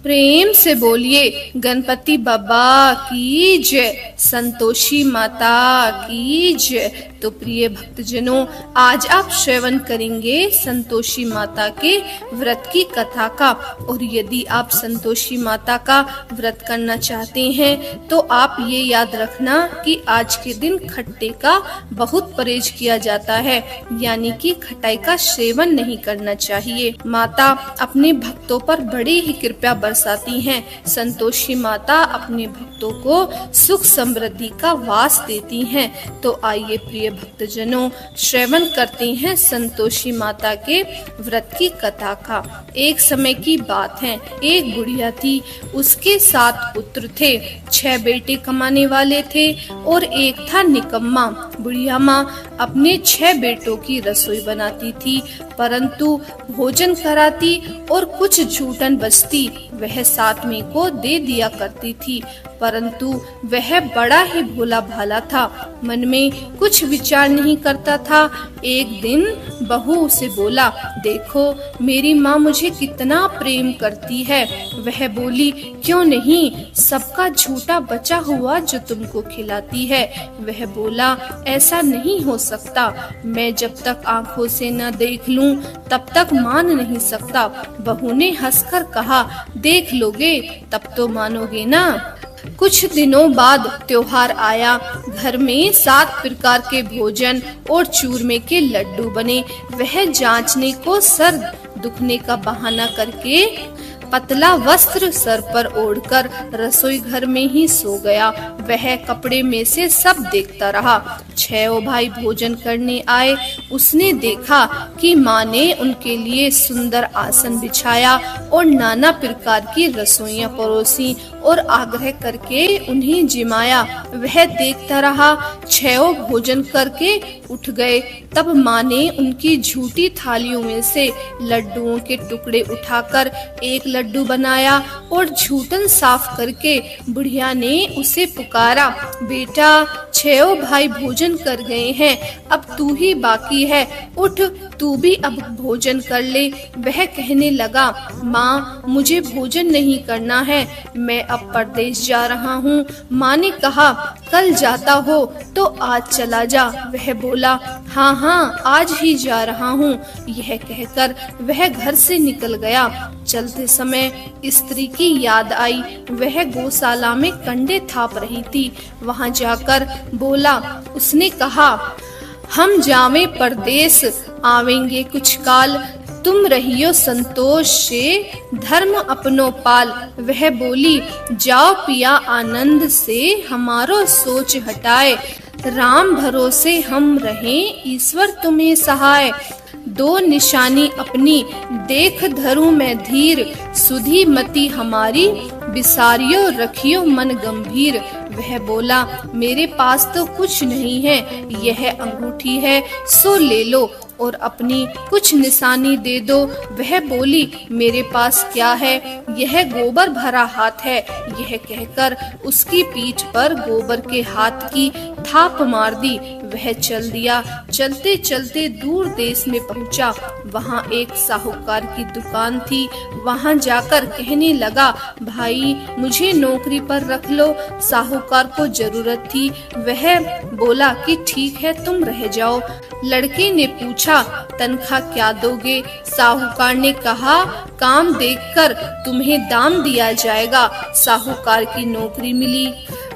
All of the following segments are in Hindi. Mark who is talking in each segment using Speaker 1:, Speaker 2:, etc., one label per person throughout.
Speaker 1: प्रेम से बोलिए गणपति बाबा की जय, संतोषी माता की जय। तो प्रिय भक्तजनों, आज आप श्रवण करेंगे संतोषी माता के व्रत की कथा का। और यदि आप संतोषी माता का व्रत करना चाहते हैं तो आप ये याद रखना कि आज के दिन खट्टे का बहुत परहेज किया जाता है, यानी कि खटाई का सेवन नहीं करना चाहिए। माता अपने भक्तों पर बड़ी ही कृपा बरसाती हैं। संतोषी माता अपने भक्तों को सुख समृद्धि का वास देती हैं। तो आइए प्रिय भक्तजनों, श्रवण करते हैं संतोषी माता के व्रत की कथा का। एक समय की बात है, एक बुढ़िया थी, उसके 7 पुत्र थे, 6 बेटे कमाने वाले थे और एक था निकम्मा। बुढ़िया माँ अपने 6 बेटों की रसोई बनाती थी, परंतु भोजन कराती और कुछ झूठन बचती वह 7वें को दे दिया करती थी। परंतु वह बड़ा ही भोला भाला था, मन में कुछ विचार नहीं करता था। एक दिन बहू उसे बोला, देखो मेरी माँ मुझे कितना प्रेम करती है। वह बोली, क्यों नहीं, सबका झूठा बचा हुआ जो तुमको खिलाती है। वह बोला, ऐसा नहीं हो सकता, मैं जब तक आंखों से न देख लूं तब तक मान नहीं सकता। बहू ने हंसकर कहा, देख लोगे तब तो मानोगे ना। कुछ दिनों बाद त्योहार आया। घर में 7 प्रकार के भोजन और चूरमे के लड्डू बने। वह जांचने को सर दुखने का बहाना करके पतला वस्त्र सर पर ओढ़कर रसोई घर में ही सो गया। वह कपड़े में से सब देखता रहा। 6 भाई भोजन करने आए। उसने देखा कि माँ ने उनके लिए सुंदर आसन बिछाया और नाना प्रकार की रसोइयां परोसी और आग्रह करके उन्हें जिमाया। वह देखता रहा। 6 भोजन करके उठ गए। तब माँ ने उनकी झूठी थालियों में से लड्डुओं के टुकड़े उठाकर एक लड्डू बनाया और झूठन साफ करके बुढ़िया ने उसे पुकारा, बेटा 6 भाई भोजन कर गए हैं, अब तू ही बाकी है, उठ तू भी अब भोजन कर ले। वह कहने लगा, माँ मुझे भोजन नहीं करना है, मैं अब परदेश जा रहा हूँ। माँ ने कहा, कल जाता हो तो आज चला जा। वह बोला, हाँ हाँ आज ही जा रहा हूँ। यह कहकर वह घर से निकल गया। चलते समय स्त्री की याद आई। वह गौशाला में कंडे थाप रही थी। वहाँ जाकर बोला, उसने कहा, हम जावे परदेश, आवेंगे कुछ काल, तुम रहियो संतोष से, धर्म अपनो पाल। वह बोली, जाओ पिया आनंद से, हमारो सोच हटाए, राम भरोसे हम रहें, ईश्वर तुम्हें सहाय। 2 निशानी अपनी देख धरूं मैं धीर, सुधी मति हमारी, बिसारियो रखियो मन गंभीर। वह बोला, मेरे पास तो कुछ नहीं है, यह अंगूठी है सो ले लो और अपनी कुछ निशानी दे दो। वह बोली, मेरे पास क्या है, यह गोबर भरा हाथ है। यह कहकर उसकी पीठ पर गोबर के हाथ की थाप मार दी। वह चल दिया। चलते चलते दूर देश में पहुंचा। वहाँ एक साहूकार की दुकान थी। वहाँ जाकर कहने लगा, भाई मुझे नौकरी पर रख लो, साहूकार को जरूरत थी। वह बोला कि ठीक है तुम रह जाओ। लड़के ने पूछा, तनख्वाह क्या दोगे? साहूकार ने कहा, काम देखकर तुम्हें दाम दिया जाएगा। साहूकार की नौकरी मिली।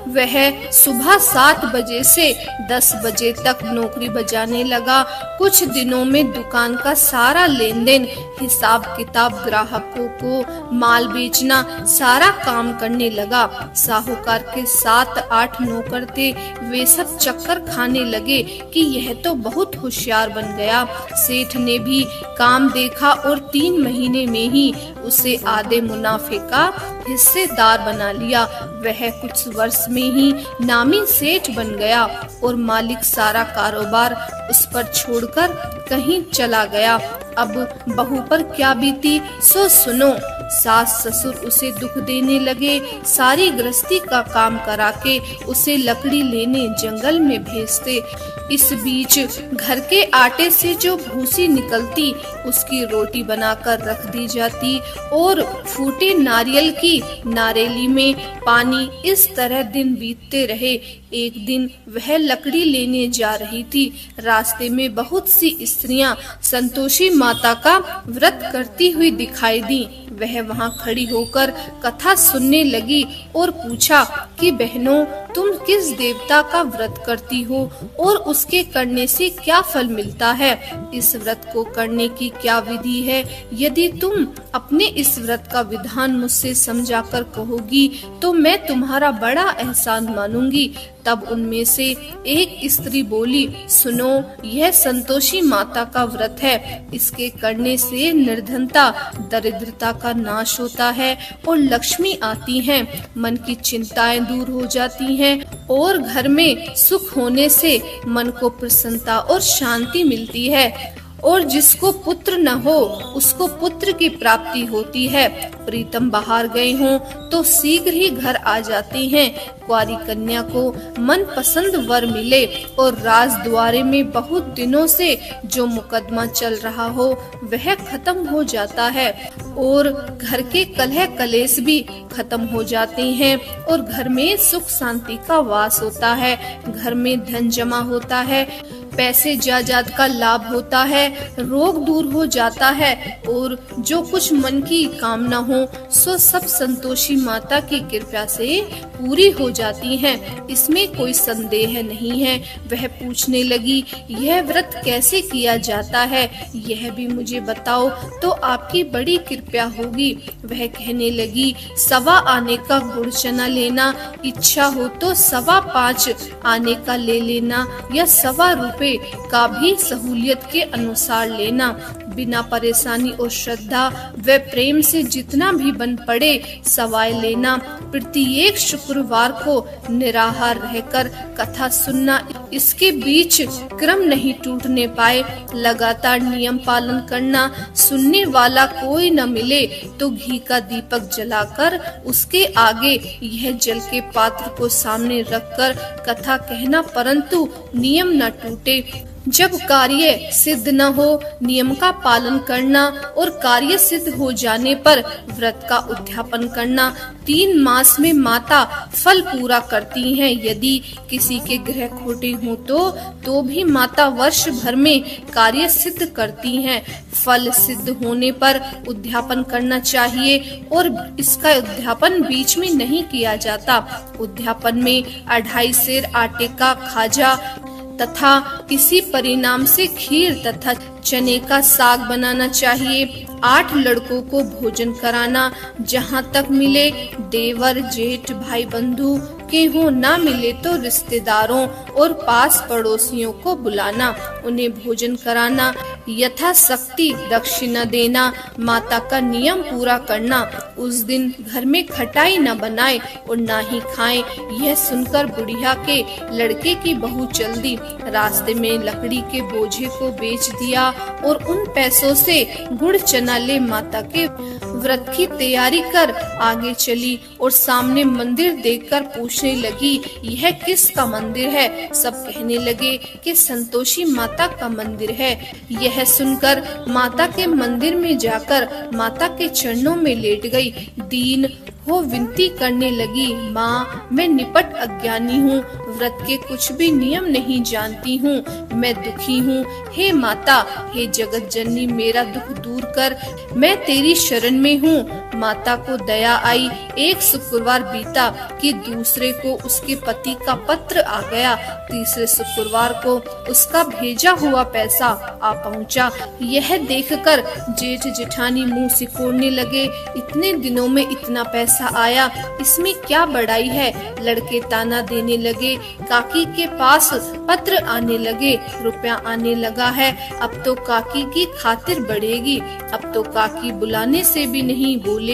Speaker 1: वह सुबह 7 बजे से 10 बजे तक नौकरी बजाने लगा। कुछ दिनों में दुकान का सारा लेन देन, हिसाब किताब, ग्राहकों को माल बेचना, सारा काम करने लगा। साहूकार के 7-8 नौकर थे। वे सब चक्कर खाने लगे कि यह तो बहुत होशियार बन गया। सेठ ने भी काम देखा और 3 महीने में ही उसे आधे मुनाफे का हिस्सेदार बना लिया। वह कुछ वर्ष में ही नामी सेठ बन गया और मालिक सारा कारोबार उस पर छोड़कर कहीं चला गया। अब बहू पर क्या बीती सो सुनो। सास ससुर उसे दुख देने लगे। सारी गृहस्थी का काम करा के उसे लकड़ी लेने जंगल में भेजते। इस बीच घर के आटे से जो भूसी निकलती उसकी रोटी बनाकर रख दी जाती और फूटे नारियल की नारेली में पानी। इस तरह दिन बीतते रहे। एक दिन वह लकड़ी लेने जा रही थी। रास्ते में बहुत सी स्त्रियां संतोषी माता का व्रत करती हुई दिखाई दी। वह वहां खड़ी होकर कथा सुनने लगी और पूछा कि बहनों, तुम किस देवता का व्रत करती हो और उसके करने से क्या फल मिलता है? इस व्रत को करने की क्या विधि है? यदि तुम अपने इस व्रत का विधान मुझसे समझाकर कहोगी तो मैं तुम्हारा बड़ा एहसान मानूंगी। तब उनमें से एक स्त्री बोली, सुनो, यह संतोषी माता का व्रत है। इसके करने से निर्धनता, दरिद्रता का नाश होता है और लक्ष्मी आती है। मन की चिंताएं दूर हो जाती हैं और घर में सुख होने से मन को प्रसन्नता और शांति मिलती है। और जिसको पुत्र न हो उसको पुत्र की प्राप्ति होती है। प्रीतम बाहर गए हों तो शीघ्र ही घर आ जाते हैं। कुंवारी कन्या को मन पसंद वर मिले और राजद्वारे में बहुत दिनों से जो मुकदमा चल रहा हो वह खत्म हो जाता है और घर के कलह कलेश भी खत्म हो जाते हैं और घर में सुख शांति का वास होता है। घर में धन जमा होता है, पैसे जायदाद का लाभ होता है, रोग दूर हो जाता है और जो कुछ मन की कामना हो सो सब संतोषी माता की कृपा से पूरी हो जाती हैं। इसमें कोई संदेह नहीं है। वह पूछने लगी, यह व्रत कैसे किया जाता है? यह भी मुझे बताओ तो आपकी बड़ी कृपा होगी। वह कहने लगी, 1.25 आने का गुड़ चना लेना, इच्छा हो तो 5.25 आने का ले लेना या 1.25 रुपए का भी सहूलियत के अनुसार लेना। बिना परेशानी और श्रद्धा व प्रेम से जितना भी बन पड़े सवाय लेना। प्रत्येक शुक्रवार को निराहार रहकर कथा सुनना। इसके बीच क्रम नहीं टूटने पाए। लगातार नियम पालन करना। सुनने वाला कोई न मिले तो घी का दीपक जलाकर उसके आगे यह जल के पात्र को सामने रखकर कथा कहना, परंतु नियम न टूटे। जब कार्य सिद्ध न हो नियम का पालन करना और कार्य सिद्ध हो जाने पर व्रत का उद्यापन करना। 3 मास में माता फल पूरा करती हैं। यदि किसी के ग्रह खोटे हो तो भी माता वर्ष भर में कार्य सिद्ध करती हैं। फल सिद्ध होने पर उद्यापन करना चाहिए और इसका उद्यापन बीच में नहीं किया जाता। उद्यापन में 2.5 सेर आटे का खाजा तथा इसी परिणाम से खीर तथा चने का साग बनाना चाहिए। 8 लड़कों को भोजन कराना। जहाँ तक मिले देवर जेठ भाई बंधु के हो, ना मिले तो रिश्तेदारों और पास पड़ोसियों को बुलाना, उन्हें भोजन कराना। यथाशक्ति दक्षिणा देना। माता का नियम पूरा करना। उस दिन घर में खटाई न बनाए और ना ही खाएं। यह सुनकर बुढ़िया के लड़के की बहू चल दी। रास्ते में लकड़ी के बोझे को बेच दिया और उन पैसों से गुड़ चना ले माता के व्रत की तैयारी कर आगे चली और सामने मंदिर देखकर पूछने लगी, यह किसका मंदिर है? सब कहने लगे कि संतोषी माता का मंदिर है। यह सुनकर माता के मंदिर में जाकर माता के चरणों में लेट गई। दीन हो विनती करने लगी, माँ, मैं निपट अज्ञानी हूँ, व्रत के कुछ भी नियम नहीं जानती हूँ, मैं दुखी हूँ। हे माता, हे जगत जननी, मेरा दुख दूर कर, मैं तेरी शरण में हूँ। माता को दया आई। एक शुक्रवार बीता कि दूसरे को उसके पति का पत्र आ गया। तीसरे शुक्रवार को उसका भेजा हुआ पैसा आ पहुँचा। यह देखकर जेठ जेठानी मुंह सिकोड़ने लगे। इतने दिनों में इतना पैसा आया, इसमें क्या बड़ाई है? लड़के ताना देने लगे। काकी के पास पत्र आने लगे, रुपया आने लगा है, अब तो काकी की खातिर बढ़ेगी, अब तो काकी बुलाने से भी नहीं बोलेगी।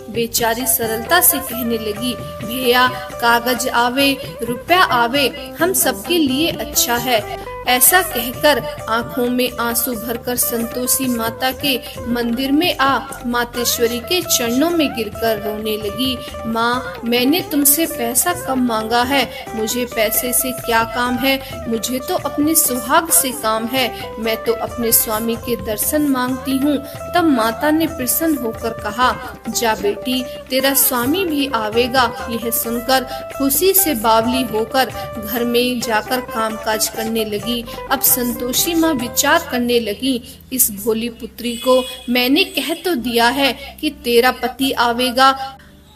Speaker 1: बेचारी सरलता से कहने लगी, भैया, कागज आवे रुपया आवे हम सबके लिए अच्छा है। ऐसा कहकर आंखों में आंसू भरकर संतोषी माता के मंदिर में आ मातेश्वरी के चरणों में गिरकर रोने लगी। माँ, मैंने तुमसे पैसा कम मांगा है, मुझे पैसे से क्या काम है, मुझे तो अपने सुहाग से काम है, मैं तो अपने स्वामी के दर्शन मांगती हूँ। तब माता ने प्रसन्न होकर कहा, जा बेटी, तेरा स्वामी भी आवेगा। यह सुनकर खुशी से बावली होकर घर में जाकर कामकाज करने लगी। अब संतोषी माँ विचार करने लगी, इस भोली पुत्री को मैंने कह तो दिया है कि तेरा पति आवेगा,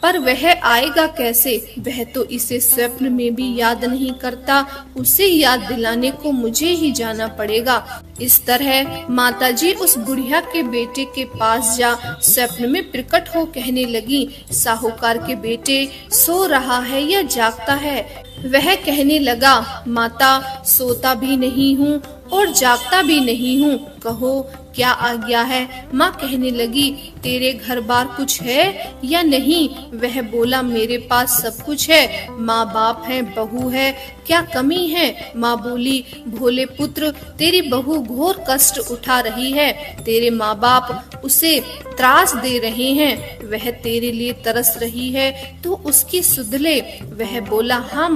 Speaker 1: पर वह आएगा कैसे? वह तो इसे स्वप्न में भी याद नहीं करता, उसे याद दिलाने को मुझे ही जाना पड़ेगा। इस तरह माताजी उस बुढ़िया के बेटे के पास जा स्वप्न में प्रकट हो कहने लगी, साहूकार के बेटे सो रहा है या जागता है? वह कहने लगा, माता, सोता भी नहीं हूँ और जागता भी नहीं हूँ, कहो क्या आज्ञा है? माँ कहने लगी, तेरे घर बार कुछ है या नहीं? वह बोला, मेरे पास सब कुछ है, माँ बाप है, बहू है, क्या कमी है? माँ बोली, भोले पुत्र, तेरी बहू घोर कष्ट उठा रही है, तेरे माँ बाप उसे त्रास दे रहे हैं, वह तेरे लिए तरस रही है, तो उसकी सुध ले। वह बोला, हाँ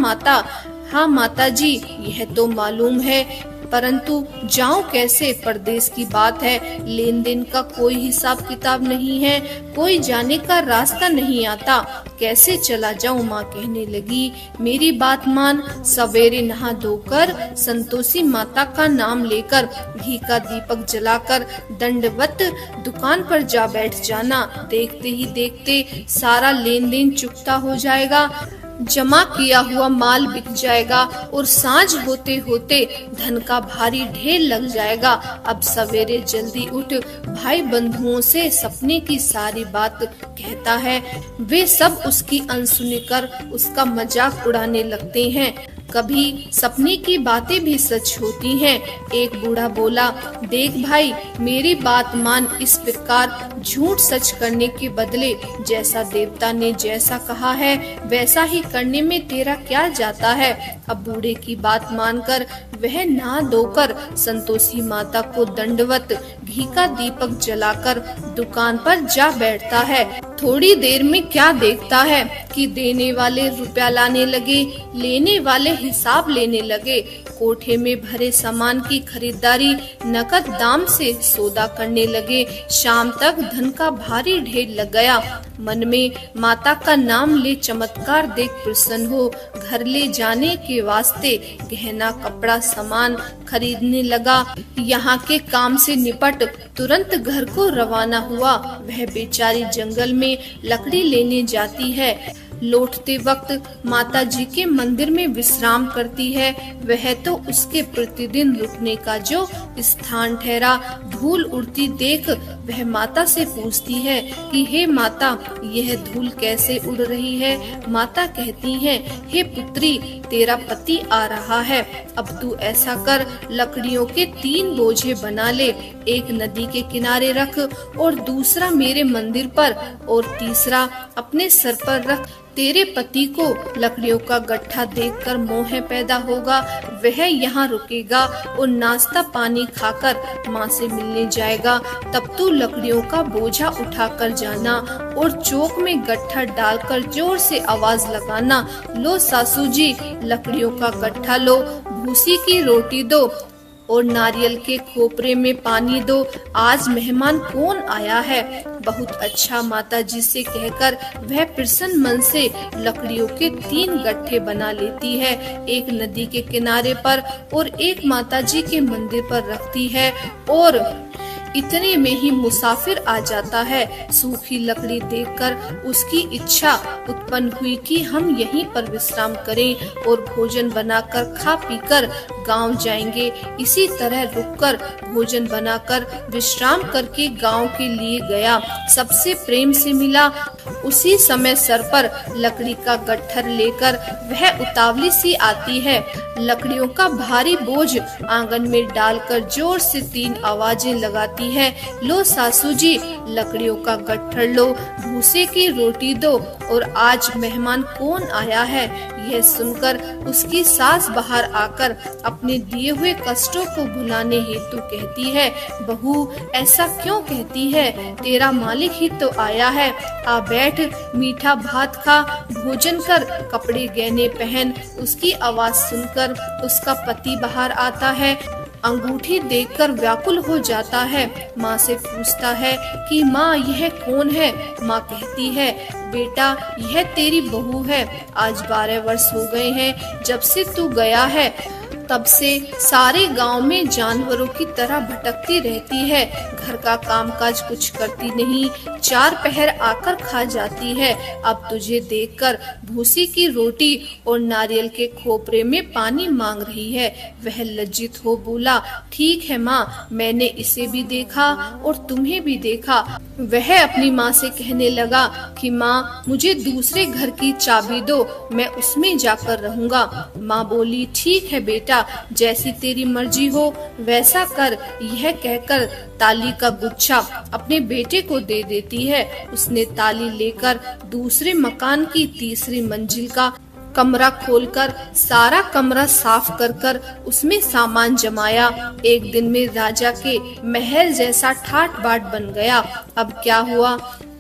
Speaker 1: माता जी, यह तो मालूम है, परंतु जाऊं कैसे? परदेश की बात है, लेन देन का कोई हिसाब किताब नहीं है, कोई जाने का रास्ता नहीं आता, कैसे चला जाऊं? माँ कहने लगी, मेरी बात मान, सवेरे नहा धोकर संतोषी माता का नाम लेकर घी का दीपक जलाकर दंडवत दुकान पर जा बैठ जाना। देखते ही देखते सारा लेन देन चुकता हो जाएगा, जमा किया हुआ माल बिक जाएगा और सांझ होते होते धन का भारी ढेर लग जाएगा। अब सवेरे जल्दी उठ भाई बंधुओं से सपने की सारी बात कहता है, वे सब उसकी अनसुनी कर उसका मजाक उड़ाने लगते हैं। कभी सपने की बातें भी सच होती हैं। एक बूढ़ा बोला, देख भाई, मेरी बात मान, इस प्रकार झूठ सच करने के बदले जैसा देवता ने जैसा कहा है वैसा ही करने में तेरा क्या जाता है? अब बूढ़े की बात मानकर वह नहा धोकर संतोषी माता को दंडवत घी का दीपक जलाकर दुकान पर जा बैठता है। थोड़ी देर में क्या देखता है कि देने वाले रुपया लाने लगे, लेने वाले हिसाब लेने लगे। कोठे में भरे सामान की खरीदारी नकद दाम से सौदा करने लगे। शाम तक धन का भारी ढेर लग गया। मन में माता का नाम ले चमत्कार देख प्रसन्न हो घर ले जाने के वास्ते गहना कपड़ा सामान खरीदने लगा। यहाँ के काम से निपट तुरंत घर को रवाना हुआ। वह बेचारी जंगल में लकड़ी लेने जाती है। लौटते वक्त माता जी के मंदिर में विश्राम करती है। वह तो उसके प्रतिदिन रुकने का जो स्थान ठहरा। धूल उड़ती देख वह माता से पूछती है कि हे माता, यह धूल कैसे उड़ रही है? माता कहती है, हे पुत्री, तेरा पति आ रहा है। अब तू ऐसा कर, लकड़ियों के 3 बोझे बना ले, एक नदी के किनारे रख और दूसरा मेरे मंदिर पर और तीसरा अपने सर पर रख। तेरे पति को लकड़ियों का गट्ठा देखकर मोह पैदा होगा। वह यहाँ रुकेगा और नाश्ता पानी खाकर माँ से मिलने जाएगा। तब तू लकड़ियों का बोझा उठाकर जाना और चौक में गट्ठा डालकर जोर से आवाज लगाना, लो सासू जी, लकड़ियों का गट्ठा लो, भूसी की रोटी दो और नारियल के खोपरे में पानी दो। आज मेहमान कौन आया है? बहुत अच्छा, माता जी से कहकर वह प्रसन्न मन से लकड़ियों के 3 गट्ठे बना लेती है। एक नदी के किनारे पर और एक माता जी के मंदिर पर रखती है और इतने में ही मुसाफिर आ जाता है। सूखी लकड़ी देखकर उसकी इच्छा उत्पन्न हुई कि हम यहीं पर विश्राम करें और भोजन बनाकर खा पीकर गांव जाएंगे। इसी तरह रुककर भोजन बनाकर विश्राम करके गांव के लिए गया। सबसे प्रेम से मिला। उसी समय सर पर लकड़ी का गट्ठर लेकर वह उतावली सी आती है। लकड़ियों का भारी बोझ आंगन में डालकर जोर से 3 आवाजें लगाती है। लो सासू जी, लकड़ियों का गट्ठर लो, भूसे की रोटी दो, और आज मेहमान कौन आया है। यह सुनकर उसकी सास बाहर आकर अपने दिए हुए कष्टों को भुलाने हेतु कहती है, बहू ऐसा क्यों कहती है, तेरा मालिक ही तो आया है। आ बैठ, मीठा भात खा, भोजन कर, कपड़े गहने पहन। उसकी आवाज सुनकर उसका पति बाहर आता है। अंगूठी देखकर व्याकुल हो जाता है। माँ से पूछता है कि माँ यह कौन है। माँ कहती है, बेटा यह तेरी बहू है। आज 12 वर्ष हो गए हैं जब से तू गया है। तब से सारे गांव में जानवरों की तरह भटकती रहती है। घर का कामकाज कुछ करती नहीं, 4 पहर आकर खा जाती है। अब तुझे देखकर भूसी की रोटी और नारियल के खोपरे में पानी मांग रही है। वह लज्जित हो बोला, ठीक है माँ, मैंने इसे भी देखा और तुम्हें भी देखा। वह अपनी माँ से कहने लगा कि माँ मुझे दूसरे घर की चाबी दो, मैं उसमें जाकर रहूंगा। माँ बोली, ठीक है बेटा, जैसी तेरी मर्जी हो वैसा कर। यह कहकर ताली का गुच्छा अपने बेटे को दे देती है। उसने ताली लेकर दूसरे मकान की तीसरी मंजिल का कमरा खोलकर सारा कमरा साफ कर उसमें सामान जमाया। एक दिन में राजा के महल जैसा ठाट बाट बन गया। अब क्या हुआ,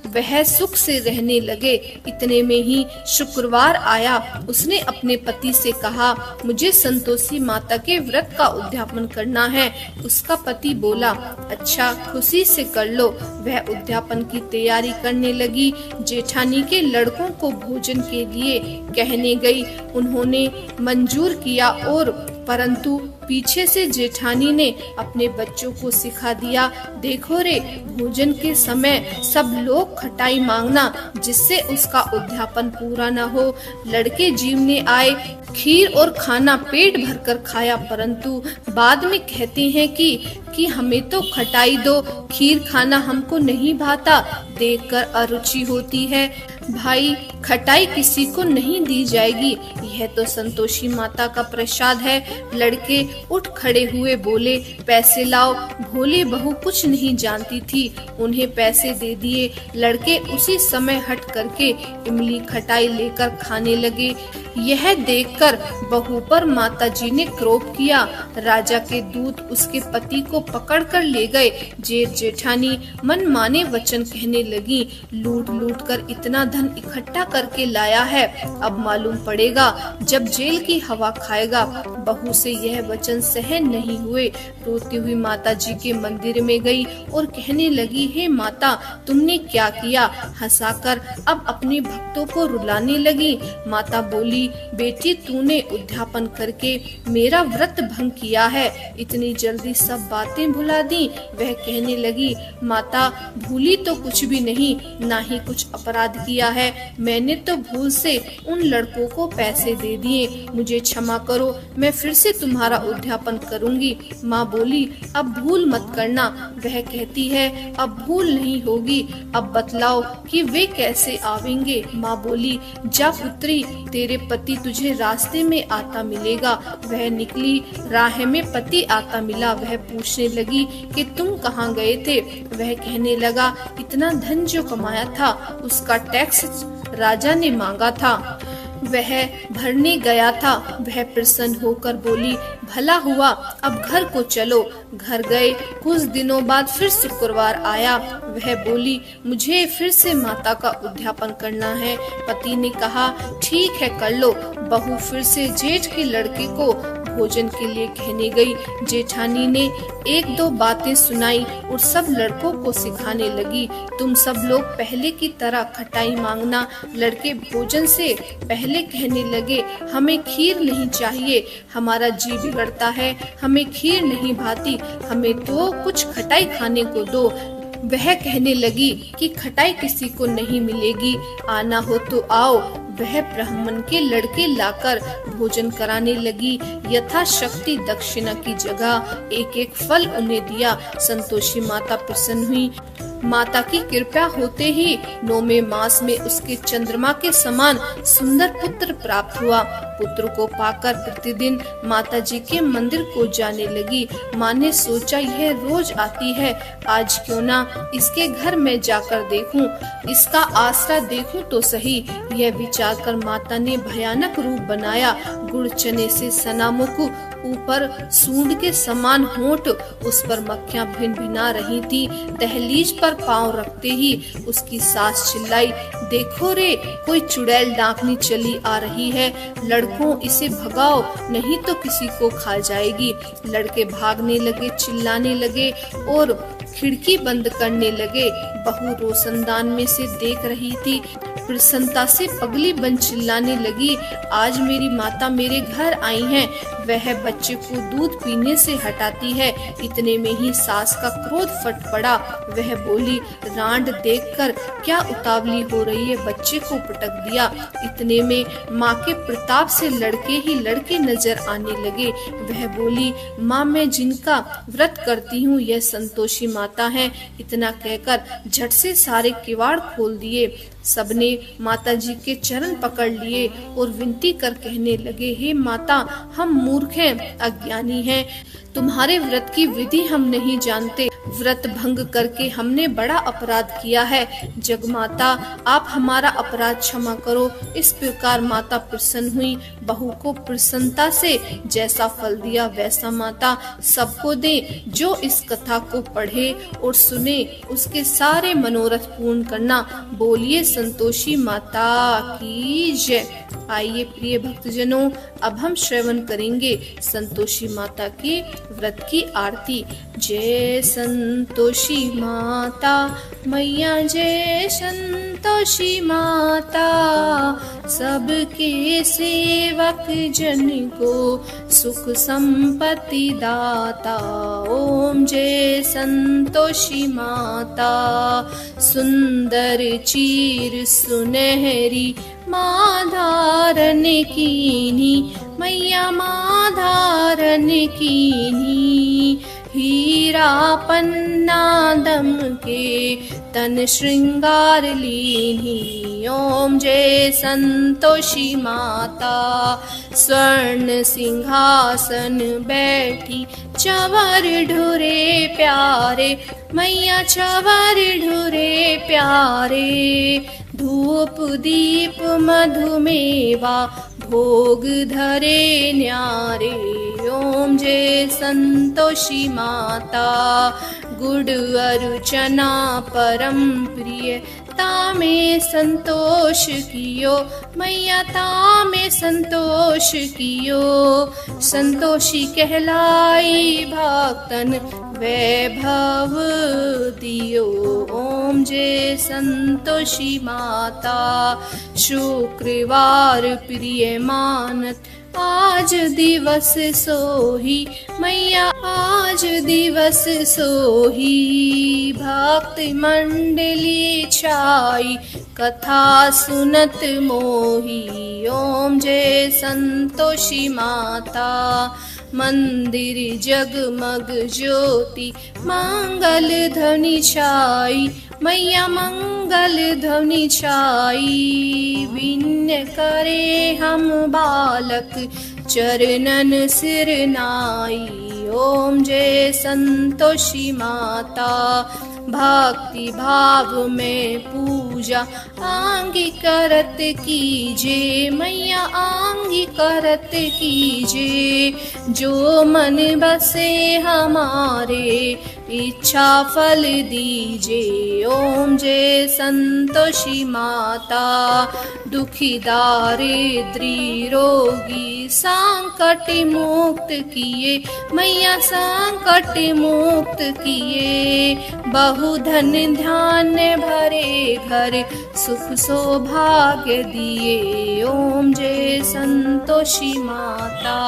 Speaker 1: वह सुख से रहने लगे। इतने में ही शुक्रवार आया। उसने अपने पति से कहा, मुझे संतोषी माता के व्रत का उद्यापन करना है। उसका पति बोला, अच्छा खुशी से कर लो। वह उद्यापन की तैयारी करने लगी। जेठानी के लड़कों को भोजन के लिए कहने गई। उन्होंने मंजूर किया और परंतु पीछे से जेठानी ने अपने बच्चों को सिखा दिया, देखो रे, भोजन के समय सब लोग खटाई मांगना, जिससे उसका उद्यापन पूरा न हो। लड़के जीवने आए, खीर और खाना पेट भरकर खाया, परंतु बाद में कहते हैं कि हमें तो खटाई दो, खीर खाना हमको नहीं भाता, देखकर अरुचि होती है। भाई खटाई किसी को नहीं दी जाएगी, यह तो संतोषी माता का प्रसाद है। लड़के उठ खड़े हुए बोले, पैसे लाओ। भोली बहू कुछ नहीं जानती थी, उन्हें पैसे दे दिए। लड़के उसी समय हट करके इमली खटाई लेकर खाने लगे। यह देखकर बहू पर माताजी ने क्रोध किया। राजा के दूत उसके पति को पकड़कर ले गए। जेठ जेठानी मनमाने वचन कहने लगी, लूट लूट कर इतना धन इकट्ठा करके लाया है, अब मालूम पड़ेगा जब जेल की हवा खाएगा। बहू से यह वचन सहन नहीं हुए। रोती हुई माताजी के मंदिर में गई और कहने लगी, हे माता, तुमने क्या किया। हंसाकर अब अपने भक्तों को रुलाने लगी। माता बोली, बेटी तूने उद्यापन करके मेरा व्रत भंग किया है, इतनी जल्दी सब बातें भुला दी। वह कहने लगी, माता भूली तो कुछ भी नहीं, ना ही कुछ अपराध किया है। मैंने तो भूल से उन लड़कों को पैसे दे दिए, मुझे क्षमा करो, मैं फिर से तुम्हारा उद्यापन करूंगी। माँ बोली, अब भूल मत करना। वह कहती है, अब भूल नहीं होगी, अब बतलाओ कि वे कैसे आवेंगे। माँ बोली, जा पुत्री, तेरे पति तुझे रास्ते में आता मिलेगा। वह निकली, राह में पति आता मिला। वह पूछने लगी कि तुम कहाँ गए थे। वह कहने लगा, इतना धन जो कमाया था उसका टैक्स राजा ने मांगा था, वह भरने गया था। वह प्रसन्न होकर बोली, भला हुआ, अब घर को चलो। घर गए। कुछ दिनों बाद फिर शुक्रवार आया। वह बोली, मुझे फिर से माता का उद्यापन करना है। पति ने कहा, ठीक है कर लो। बहू फिर से जेठ के लड़के को भोजन के लिए कहने गई। जेठानी ने 1-2 बातें सुनाई और सब लड़कों को सिखाने लगी, तुम सब लोग पहले की तरह खटाई मांगना। लड़के भोजन से पहले कहने लगे, हमें खीर नहीं चाहिए, हमारा जी बिगड़ता है, हमें खीर नहीं भाती, हमें तो कुछ खटाई खाने को दो। वह कहने लगी कि खटाई किसी को नहीं मिलेगी, आना हो तो आओ। वह ब्राह्मण के लड़के लाकर भोजन कराने लगी। यथाशक्ति दक्षिणा की जगह एक एक फल उन्हें दिया। संतोषी माता प्रसन्न हुई। माता की कृपा होते ही 9वें मास में उसके चंद्रमा के समान सुंदर पुत्र प्राप्त हुआ। पुत्र को पाकर प्रतिदिन माता जी के मंदिर को जाने लगी। माँ ने सोचा यह रोज आती है, आज क्यों ना इसके घर में जाकर देखूं, इसका आसरा देखूं तो सही। यह विचार कर माता ने भयानक रूप बनाया। गुड़ चने से सना मुख, ऊपर सूंड के समान होंठ, उस पर मक्खियां भिनभिना रही थी। दहलीज पर पांव रखते ही उसकी सास चिल्लाई, देखो रे, कोई चुड़ैल डाकनी चली आ रही है, लड़कों इसे भगाओ, नहीं तो किसी को खा जाएगी। लड़के भागने लगे, चिल्लाने लगे और खिड़की बंद करने लगे। बहू रोशनदान में से देख रही थी, प्रसन्नता से पगली बन चिल्लाने लगी, आज मेरी माता मेरे घर आई हैं, वह बच्चे को दूध पीने से हटाती है। इतने में ही सास का क्रोध फट पड़ा। वह बोली, रांड देखकर क्या उतावली हो रही है, बच्चे को पटक दिया। इतने में माँ के प्रताप से लड़के ही लड़के नजर आने लगे। वह बोली, माँ मैं जिनका व्रत करती हूँ यह संतोषी माता है। इतना कहकर झट से सारे किवाड़ खोल दिए। सबने माता जी के चरण पकड़ लिए और विनती कर कहने लगे, हे माता, हम मूर्ख हैं, अज्ञानी हैं, तुम्हारे व्रत की विधि हम नहीं जानते। व्रत भंग करके हमने बड़ा अपराध किया है। जगमाता आप हमारा अपराध क्षमा करो। इस प्रकार माता प्रसन्न हुई। बहू को प्रसन्नता से जैसा फल दिया वैसा माता सबको दे। जो इस कथा को पढ़े और सुने उसके सारे मनोरथ पूर्ण करना। बोलिए संतोषी माता की जय। आइए प्रिय भक्तजनों, अब हम श्रवण करेंगे संतोषी माता के व्रत की आरती। जय संतोषी माता मैया, जय संतोषी माता, सबके सेवक जन को सुख संपत्ति दाता। ओम जय संतोषी माता, सुंदर चीर सुनहरी माँ धारण कीनी, मैया माँ धारण कीनी। हीरा पन्ना दम के तन श्रृंगार लीनी। ओम जय संतोषी माता, स्वर्ण सिंहासन बैठी चवर ढुरे प्यारे, मैया चवर ढुरे प्यारे। धूप दीप मधुमेवा भोग धरे न्यारे। ओम जय संतोषी माता, गुड़ अरुचना परम प्रिय, तामे संतोष कियो, मैया तामे संतोष कियो। संतोषी कहलाई भक्तन वैभव दियो। ओम जय संतोषी माता, शुक्रवार प्रिय मानत आज दिवस सोही, मैया आज दिवस सोही। भक्त मंडली छाई कथा सुनत मोही। ओम जय संतोषी माता, मंदिर जगमग ज्योति मंगल ध्वनि छाई, मैया मंगल ध्वनि छाई। विन्य करे हम बालक चरणन सिर नाई। ओम जय संतोषी माता, भक्ति भाव में पूजा आंगी करत कीजे, मैया आंगी करत कीजे। जो मन बसे हमारे इच्छा फल दीजे। ओम जय संतोषी माता, दुखी दारिद्री रोगी संकट मुक्त किए, मैया संकट मुक्त किए। बहु धन ध्यान भरे घर सुख सौभाग्य दिए। ओम जय संतोषी माता,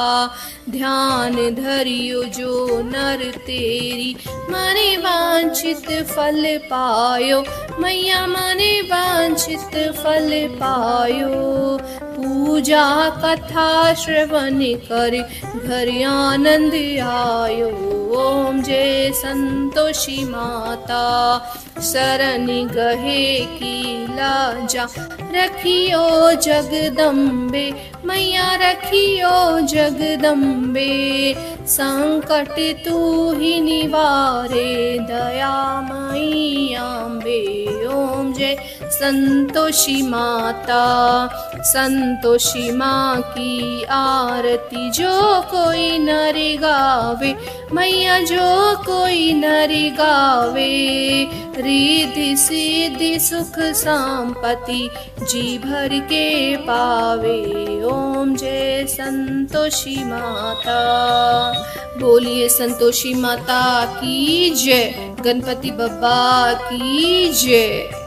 Speaker 1: ध्यान धरियो जो नर तेरी, मने वांछित फल पायो, मैया मने वांछित फल पायो। पूजा कथा श्रवण कर घर आनंद आयो। ओम जय संतोषी माता शरण गहे की लाजा रखियो जगदम्बे मैया रखियो जगदम्बे। संकट तू ही निवारे दयामयी अम्बे। ओम जय संतोषी माता। संतोषी माँ की आरती जो कोई नर गावे मैया जो कोई नर गावे। रिद्धि सिद्धि सुख संपत्ति जी भर के पावे। ओम जय संतोषी माता। बोलिए संतोषी माता की जय। गणपति बप्पा की जय।